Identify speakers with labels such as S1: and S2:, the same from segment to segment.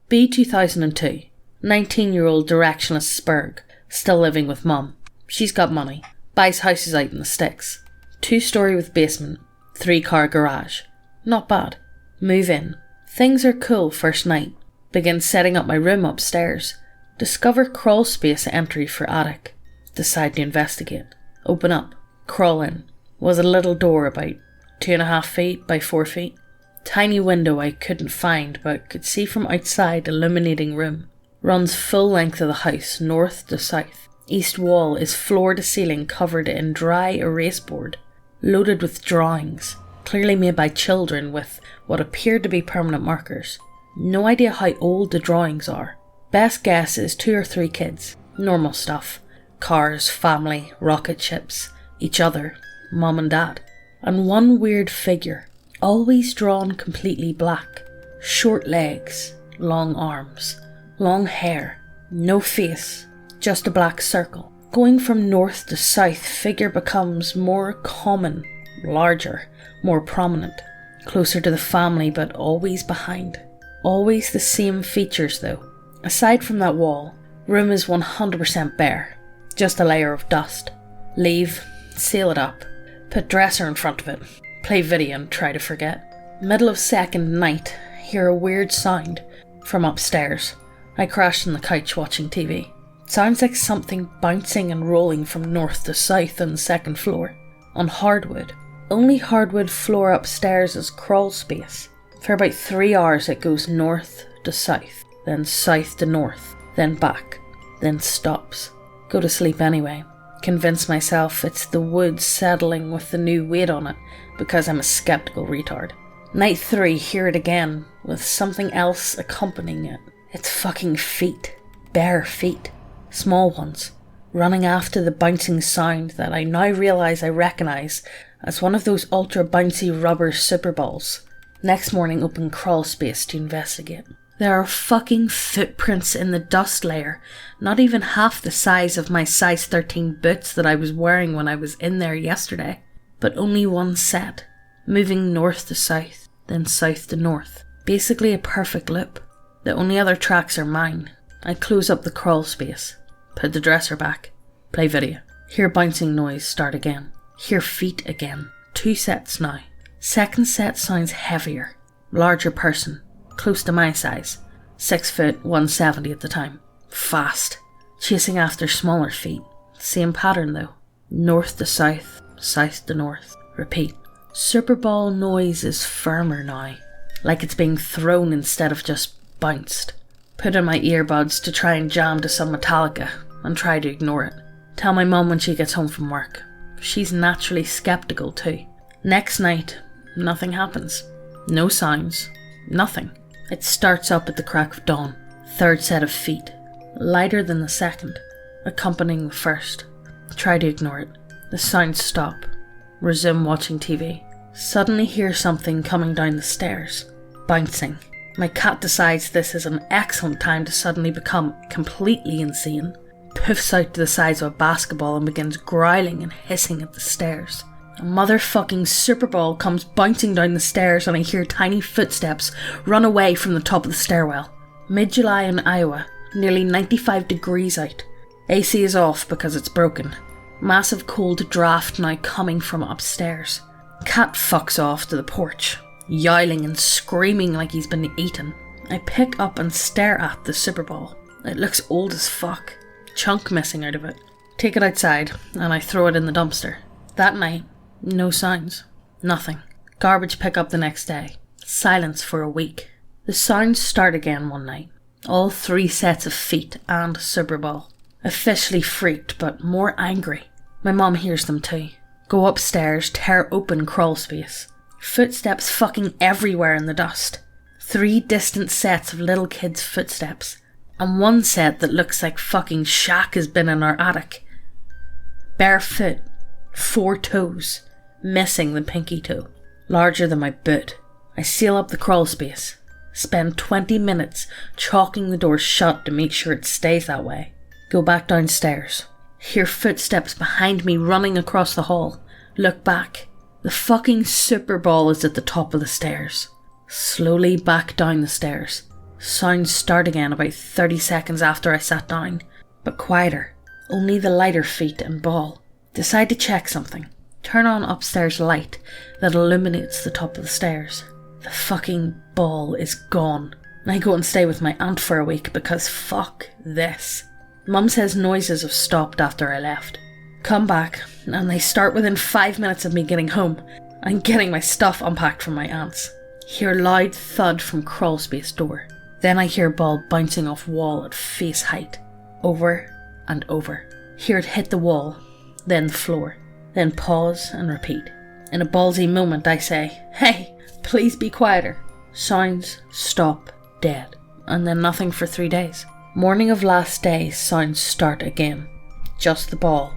S1: B 2002. 19-year-old directionless spurg, still living with mum. She's got money. Buys houses out in the sticks. 2-story with basement. 3-car garage. Not bad. Move in. Things are cool first night. Begin setting up my room upstairs. Discover crawl space entry for attic. Decide to investigate. Open up. Crawl in. Was a little door about 2.5 feet by 4 feet. Tiny window I couldn't find but could see from outside illuminating room. Runs full length of the house, north to south. East wall is floor to ceiling covered in dry erase board. Loaded with drawings. Clearly made by children with what appeared to be permanent markers. No idea how old the drawings are. Best guess is 2 or 3 kids. Normal stuff. Cars, family, rocket ships, each other, mum and dad. And one weird figure, always drawn completely black. Short legs, long arms, long hair, no face, just a black circle. Going from north to south, figure becomes more common, larger, more prominent. Closer to the family but always behind. Always the same features though. Aside from that wall, room is 100% bare. Just a layer of dust. Leave, seal it up, put dresser in front of it, play video and try to forget. Middle of second night, hear a weird sound from upstairs. I crashed on the couch watching TV. Sounds like something bouncing and rolling from north to south on the second floor. On hardwood. Only hardwood floor upstairs is crawl space. For about 3 hours it goes north to south, then south to north, then back, then stops. Go to sleep anyway. Convince myself it's the wood settling with the new weight on it, because I'm a skeptical retard. Night 3, hear it again, with something else accompanying it. It's fucking feet. Bare feet. Small ones. Running after the bouncing sound that I now realise I recognise as one of those ultra bouncy rubber super balls. Next morning open crawl space to investigate. There are fucking footprints in the dust layer, not even half the size of my size 13 boots that I was wearing when I was in there yesterday. But only one set, moving north to south, then south to north. Basically a perfect loop. The only other tracks are mine. I close up the crawl space, put the dresser back, play video. Hear bouncing noise start again. Hear feet again. 2 sets now. Second set sounds heavier. Larger person. Close to my size. 6 foot, 170 at the time. Fast. Chasing after smaller feet. Same pattern though. North to south, south to north. Repeat. Super ball noise is firmer now. Like it's being thrown instead of just bounced. Put in my earbuds to try and jam to some Metallica and try to ignore it. Tell my mum when she gets home from work. She's naturally skeptical too. Next night, nothing happens. No sounds. Nothing. It starts up at the crack of dawn. Third set of feet. Lighter than the second. Accompanying the first. Try to ignore it. The sounds stop. Resume watching TV. Suddenly hear something coming down the stairs. Bouncing. My cat decides this is an excellent time to suddenly become completely insane. Poofs out to the size of a basketball and begins growling and hissing at the stairs. A motherfucking super ball comes bouncing down the stairs and I hear tiny footsteps run away from the top of the stairwell. Mid-July in Iowa, nearly 95 degrees out. AC is off because it's broken. Massive cold draft now coming from upstairs. Cat fucks off to the porch, yowling and screaming like he's been eaten. I pick up and stare at the super ball. It looks old as fuck. Chunk missing out of it. Take it outside and I throw it in the dumpster. That night, no sounds. Nothing. Garbage pick up the next day. Silence for a week. The sounds start again one night. All 3 sets of feet and super ball. Officially freaked but more angry. My mom hears them too. Go upstairs, tear open crawl space. Footsteps fucking everywhere in the dust. 3 distant sets of little kids' footsteps. And 1 set that looks like fucking Shaq has been in our attic. Bare foot. 4 toes. Missing the pinky toe. Larger than my boot. I seal up the crawl space. Spend 20 minutes chalking the door shut to make sure it stays that way. Go back downstairs. Hear footsteps behind me running across the hall. Look back. The fucking super ball is at the top of the stairs. Slowly back down the stairs. Sounds start again about 30 seconds after I sat down, but quieter. Only the lighter feet and ball. Decide to check something. Turn on upstairs light that illuminates the top of the stairs. The fucking ball is gone. I go and stay with my aunt for a week because fuck this. Mum says noises have stopped after I left. Come back, and they start within 5 minutes of me getting home and getting my stuff unpacked from my aunt's. Hear loud thud from crawl space door. Then I hear ball bouncing off wall at face height. Over and over. Hear it hit the wall, then the floor. Then pause and repeat. In a ballsy moment I say, "Hey, please be quieter." Sounds stop dead. And then nothing for 3 days. Morning of last day, sounds start again. Just the ball.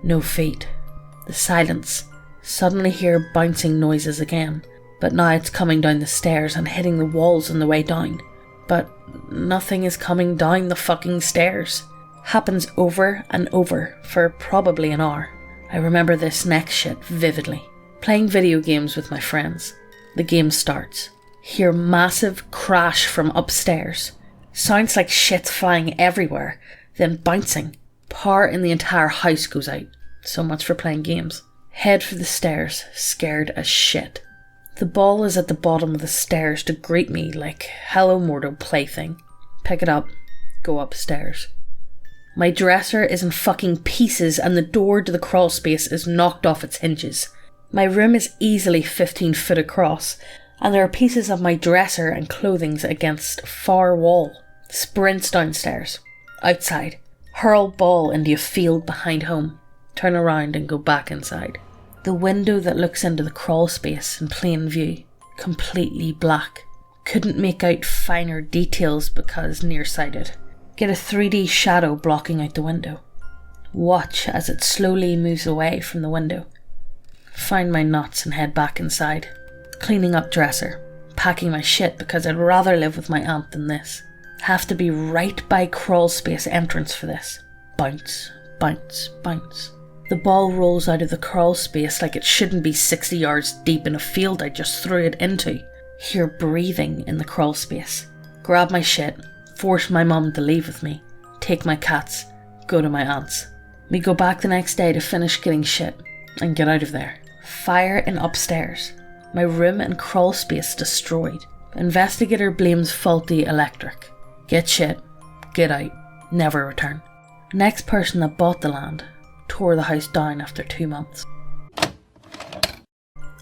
S1: No feet. The silence. Suddenly hear bouncing noises again. But now it's coming down the stairs and hitting the walls on the way down. But nothing is coming down the fucking stairs. Happens over and over for probably an hour. I remember this next shit vividly. Playing video games with my friends. The game starts. Hear massive crash from upstairs. Sounds like shit's flying everywhere, then bouncing. Power in the entire house goes out. So much for playing games. Head for the stairs, scared as shit. The ball is at the bottom of the stairs to greet me like hello mortal plaything. Pick it up, go upstairs. My dresser is in fucking pieces and the door to the crawl space is knocked off its hinges. My room is easily 15 foot across, and there are pieces of my dresser and clothing against far wall. Sprints downstairs. Outside. Hurl ball into a field behind home. Turn around and go back inside. The window that looks into the crawl space in plain view. Completely black. Couldn't make out finer details because nearsighted. Get a 3D shadow blocking out the window. Watch as it slowly moves away from the window. Find my nuts and head back inside. Cleaning up dresser. Packing my shit because I'd rather live with my aunt than this. Have to be right by crawl space entrance for this. Bounce, bounce, bounce. The ball rolls out of the crawl space like it shouldn't be 60 yards deep in a field I just threw it into. Hear breathing in the crawl space. Grab my shit. Force my mum to leave with me. Take my cats. Go to my aunt's. We go back the next day to finish getting shit and get out of there. Fire in upstairs. My room and crawl space destroyed. Investigator blames faulty electric. Get shit. Get out. Never return. Next person that bought the land tore the house down after 2 months.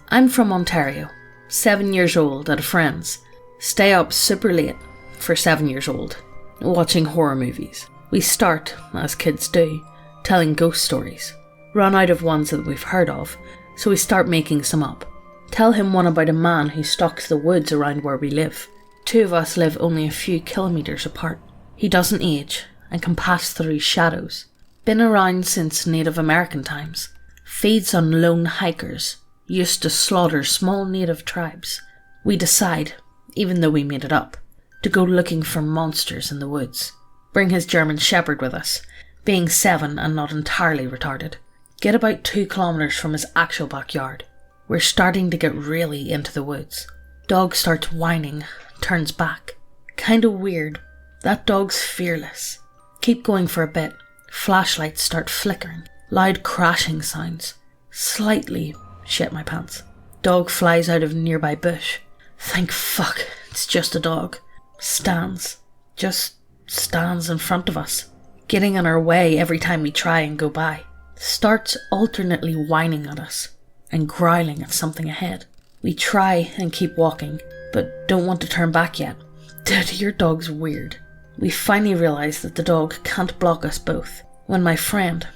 S1: I'm from Ontario. 7 years old at a friend's. Stay up super late for 7 years old. Watching horror movies. We start, as kids do, telling ghost stories. Run out of ones that we've heard of, so we start making some up. Tell him one about a man who stalks the woods around where we live. 2 of us live only a few kilometres apart. He doesn't age and can pass through shadows. Been around since Native American times. Feeds on lone hikers. Used to slaughter small native tribes. We decide, even though we made it up, to go looking for monsters in the woods. Bring his German Shepherd with us, being 7 and not entirely retarded. Get about 2 kilometres from his actual backyard. We're starting to get really into the woods. Dog starts whining, turns back. Kinda weird. That dog's fearless. Keep going for a bit. Flashlights start flickering. Loud crashing sounds. Slightly shit my pants. Dog flies out of nearby bush. Thank fuck, it's just a dog. Stands. Just stands in front of us. Getting in our way every time we try and go by. Starts alternately whining at us and growling at something ahead. We try and keep walking, but don't want to turn back yet. Dude, your dog's weird. We finally realise that the dog can't block us both. When my friend,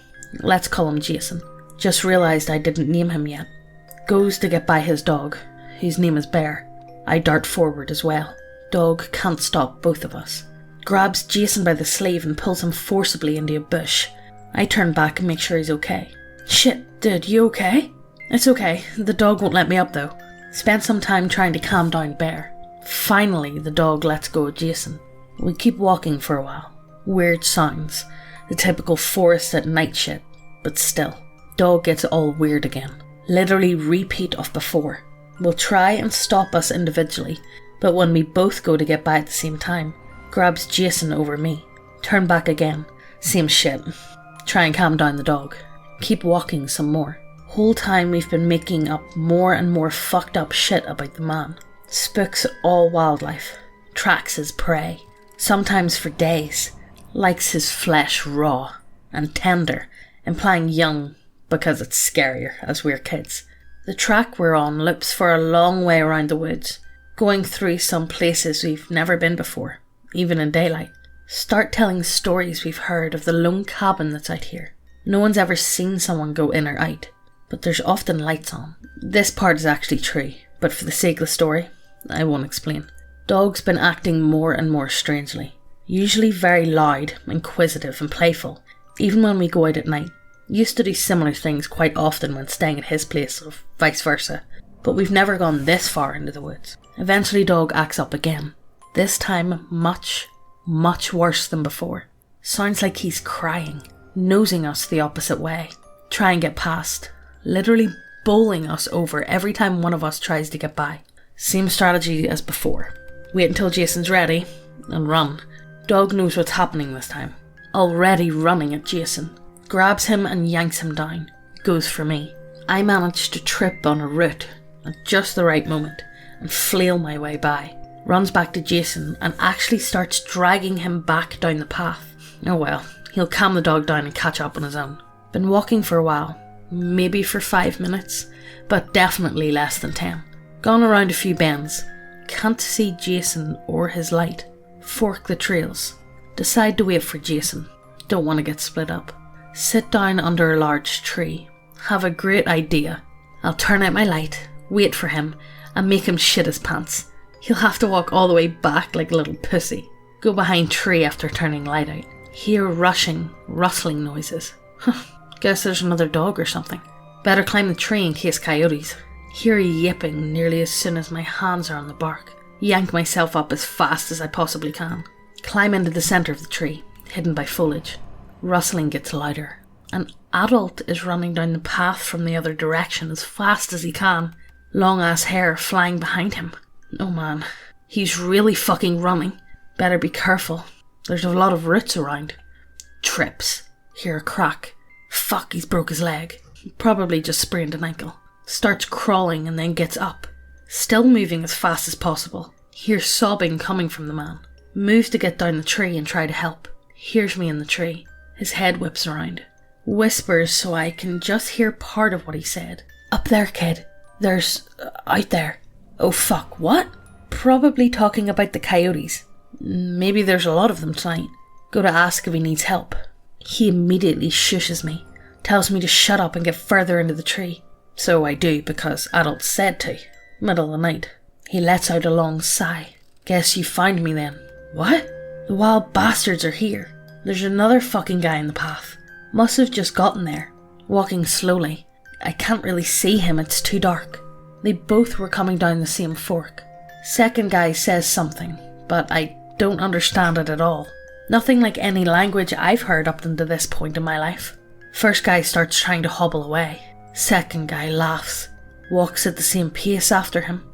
S1: let's call him Jason, just realised I didn't name him yet, goes to get by his dog, whose name is Bear. I dart forward as well. Dog can't stop both of us. Grabs Jason by the sleeve and pulls him forcibly into a bush. I turn back and make sure he's okay. Shit, dude, you okay? It's okay, the dog won't let me up though. Spent some time trying to calm down Bear. Finally, the dog lets go of Jason. We keep walking for a while. Weird sounds. The typical forest at night shit. But still, dog gets all weird again. Literally repeat of before. Will try and stop us individually, but when we both go to get by at the same time, grabs Jason over me. Turn back again. Same shit. Try and calm down the dog. Keep walking some more. Whole time we've been making up more and more fucked up shit about the man. Spooks all wildlife. Tracks his prey. Sometimes for days. Likes his flesh raw and tender, implying young because it's scarier as we're kids. The track we're on loops for a long way around the woods, going through some places we've never been before, even in daylight. Start telling stories we've heard of the lone cabin that's out here. No one's ever seen someone go in or out, but there's often lights on. This part is actually true, but for the sake of the story, I won't explain. Dog's been acting more and more strangely. Usually very loud, inquisitive and playful, even when we go out at night. Used to do similar things quite often when staying at his place, or vice versa, but we've never gone this far into the woods. Eventually dog acts up again. This time much worse than before. Sounds like he's crying, nosing us the opposite way. Try and get past. Literally bowling us over every time one of us tries to get by. Same strategy as before. Wait until Jason's ready and run. Dog knows what's happening this time. Already running at Jason. Grabs him and yanks him down. Goes for me. I manage to trip on a root at just the right moment and flail my way by. Runs back to Jason and actually starts dragging him back down the path. Oh well, he'll calm the dog down and catch up on his own. Been walking for a while, maybe for 5 minutes, but definitely less than 10. Gone around a few bends. Can't see Jason or his light. Fork the trails. Decide to wait for Jason. Don't want to get split up. Sit down under a large tree. Have a great idea. I'll turn out my light, wait for him, and make him shit his pants. He'll have to walk all the way back like a little pussy. Go behind tree after turning light out. Hear rushing, rustling noises. Guess there's another dog or something. Better climb the tree in case coyotes. Hear yipping nearly as soon as my hands are on the bark. Yank myself up as fast as I possibly can. Climb into the centre of the tree, hidden by foliage. Rustling gets louder. An adult is running down the path from the other direction as fast as he can. Long ass hair flying behind him. Oh man, he's really fucking running. Better be careful. There's a lot of roots around. Trips. Hear a crack. Fuck, he's broke his leg. Probably just sprained an ankle. Starts crawling and then gets up. Still moving as fast as possible. Hear sobbing coming from the man. Moves to get down the tree and try to help. Hears me in the tree. His head whips around. Whispers so I can just hear part of what he said. Up there, kid. There's... out there. Oh fuck, what? Probably talking about the coyotes. Maybe there's a lot of them tonight. Go to ask if he needs help. He immediately shushes me. Tells me to shut up and get further into the tree. So I do because adults said to. Middle of the night. He lets out a long sigh. Guess you found me then. What? The wild bastards are here. There's another fucking guy in the path. Must have just gotten there. Walking slowly. I can't really see him, it's too dark. They both were coming down the same fork. Second guy says something, but I don't understand it at all. Nothing like any language I've heard up to this point in my life. First guy starts trying to hobble away. Second guy laughs. Walks at the same pace after him.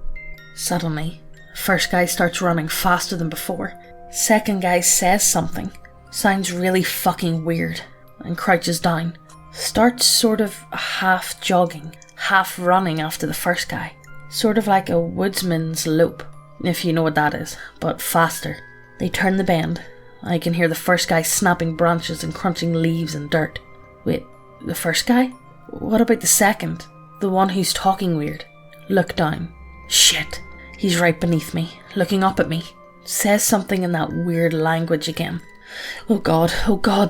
S1: Suddenly, first guy starts running faster than before. Second guy says something. Sounds really fucking weird. And crouches down. Starts sort of half jogging, half running after the first guy. Sort of like a woodsman's lope, if you know what that is, but faster. They turn the bend. I can hear the first guy snapping branches and crunching leaves and dirt. Wait, the first guy? What about the second? The one who's talking weird. Look down. Shit. He's right beneath me, looking up at me. Says something in that weird language again. Oh god,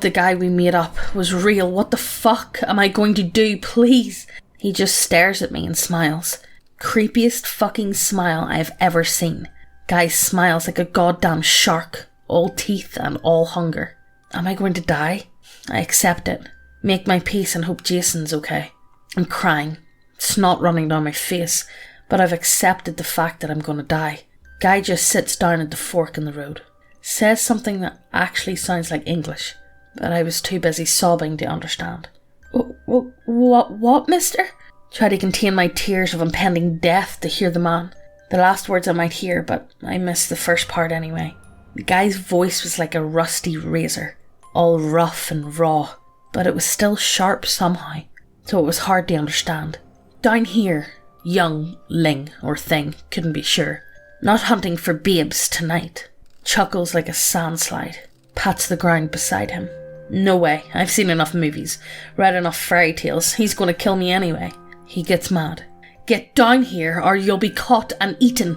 S1: the guy we made up was real. What the fuck am I going to do, please? He just stares at me and smiles. Creepiest fucking smile I've ever seen. Guy smiles like a goddamn shark. All teeth and all hunger. Am I going to die? I accept it. Make my peace and hope Jason's okay. I'm crying. Snot running down my face, but I've accepted the fact that I'm going to die. Guy just sits down at the fork in the road. Says something that actually sounds like English, but I was too busy sobbing to understand. What, mister? Try to contain my tears of impending death to hear the man. The last words I might hear, but I missed the first part anyway. The guy's voice was like a rusty razor, all rough and raw, but it was still sharp somehow, so it was hard to understand. Down here, young Ling or thing, couldn't be sure. Not hunting for babes tonight. Chuckles like a sandslide. Pats the ground beside him. No way, I've seen enough movies, read enough fairy tales, he's gonna kill me anyway. He gets mad. Get down here or you'll be caught and eaten.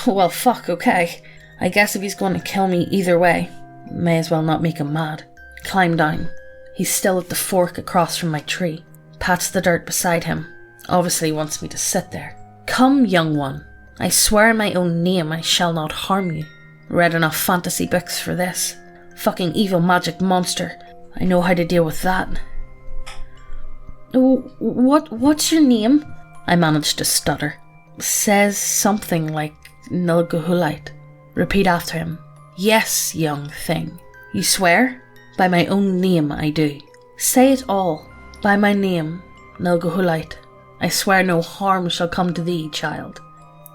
S1: Well, fuck, okay. I guess if he's going to kill me either way, may as well not make him mad. Climb down. He's still at the fork across from my tree. Pats the dirt beside him. Obviously wants me to sit there. Come, young one. I swear in my own name I shall not harm you. Read enough fantasy books for this. Fucking evil magic monster. I know how to deal with that. What's your name? I managed to stutter. Says something like megusaYT. Repeat after him. Yes, young thing. You swear? By my own name I do. Say it all. By my name, megusaYT. I swear no harm shall come to thee, child.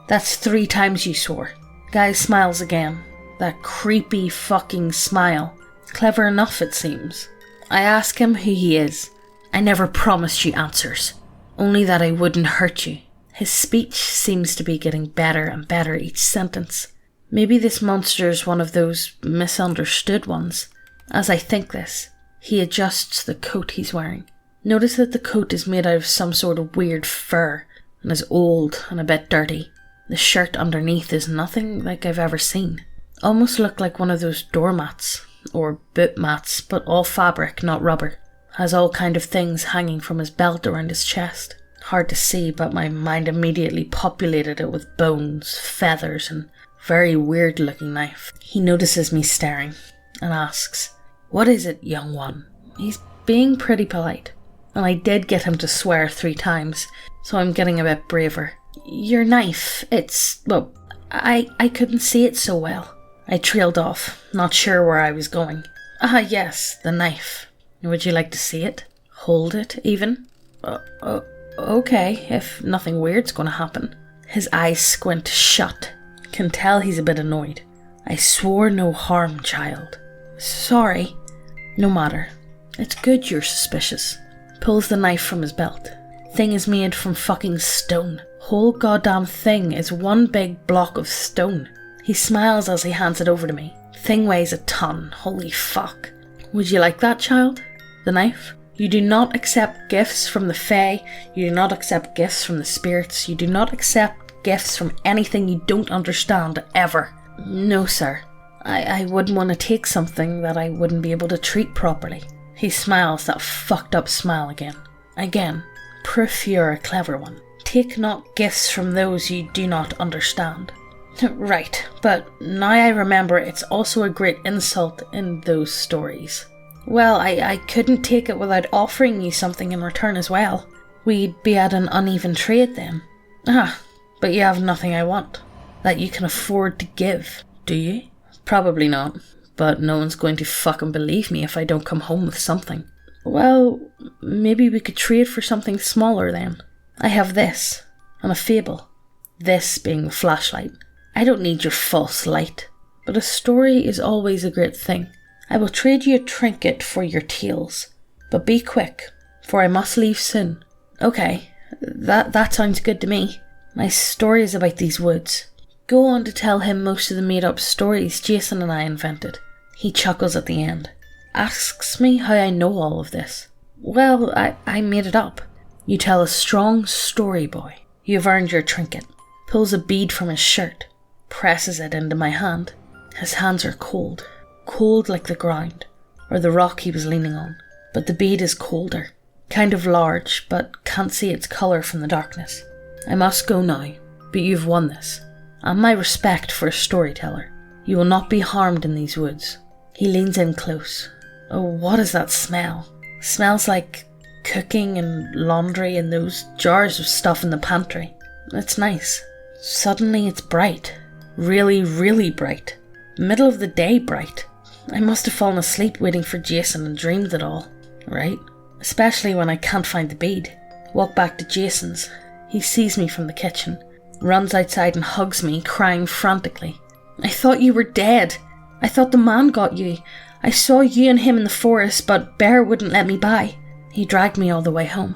S1: That's 3 times you swore. Guy smiles again. That creepy fucking smile. Clever enough it seems. I ask him who he is. I never promised you answers. Only that I wouldn't hurt you. His speech seems to be getting better and better each sentence. Maybe this monster is one of those misunderstood ones. As I think this, he adjusts the coat he's wearing. Notice that the coat is made out of some sort of weird fur and is old and a bit dirty. The shirt underneath is nothing like I've ever seen. Almost looked like one of those doormats or boot mats, but all fabric, not rubber. Has all kind of things hanging from his belt around his chest. Hard to see, but my mind immediately populated it with bones, feathers, and very weird looking knife. He notices me staring and asks, "What is it, young one?" He's being pretty polite, and I did get him to swear 3 times, so I'm getting a bit braver. "Your knife, well, I couldn't see it so well." I trailed off, not sure where I was going. "Ah yes, the knife. Would you like to see it? Hold it, even?" Okay, if nothing weird's gonna happen." His eyes squint shut. Can tell he's a bit annoyed. "I swore no harm, child." "Sorry." "No matter. It's good you're suspicious." Pulls the knife from his belt. Thing is made from fucking stone. Whole goddamn thing is one big block of stone. He smiles as he hands it over to me. Thing weighs a ton. Holy fuck. "Would you like that, child? The knife? You do not accept gifts from the Fae. You do not accept gifts from the spirits. You do not accept gifts from anything you don't understand, ever." "No, sir. I wouldn't want to take something that I wouldn't be able to treat properly." He smiles that fucked up smile again. Again, proof you're a clever one. "Take not gifts from those you do not understand." "Right, but now I remember it's also a great insult in those stories." "Well, I couldn't take it without offering you something in return as well. We'd be at an uneven trade then." "Ah, but you have nothing I want, that you can afford to give, do you?" "Probably not, but no one's going to fucking believe me if I don't come home with something." "Well, maybe we could trade for something smaller then. I have this, and a fable. This being the flashlight. I don't need your false light, but a story is always a great thing. I will trade you a trinket for your tales, but be quick, for I must leave soon." "Okay, that sounds good to me. My story is about these woods." Go on to tell him most of the made-up stories Jason and I invented. He chuckles at the end. Asks me how I know all of this. "Well, I made it up." "You tell a strong story, boy. You've earned your trinket." Pulls a bead from his shirt. Presses it into my hand. His hands are cold. Cold like the ground, or the rock he was leaning on. But the bead is colder. Kind of large, but can't see its colour from the darkness. "I must go now, but you've won this. And my respect for a storyteller. You will not be harmed in these woods." He leans in close. Oh, what is that smell? Smells like cooking and laundry and those jars of stuff in the pantry. It's nice. Suddenly it's bright. Really, really bright. Middle of the day bright. I must have fallen asleep waiting for Jason and dreamed it all, right? Especially when I can't find the bead. Walk back to Jason's. He sees me from the kitchen. runs outside and hugs me, crying frantically. I thought you were dead. I thought the man got you. I saw you and him in the forest, but Bear wouldn't let me by. He dragged me all the way home.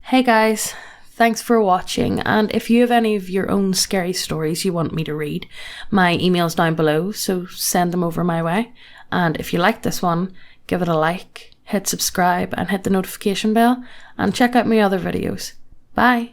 S1: Hey guys, thanks for watching, and if you have any of your own scary stories you want me to read, my email's down below, so send them over my way. And if you like this one, give it a like, hit subscribe and hit the notification bell, and check out my other videos. Bye!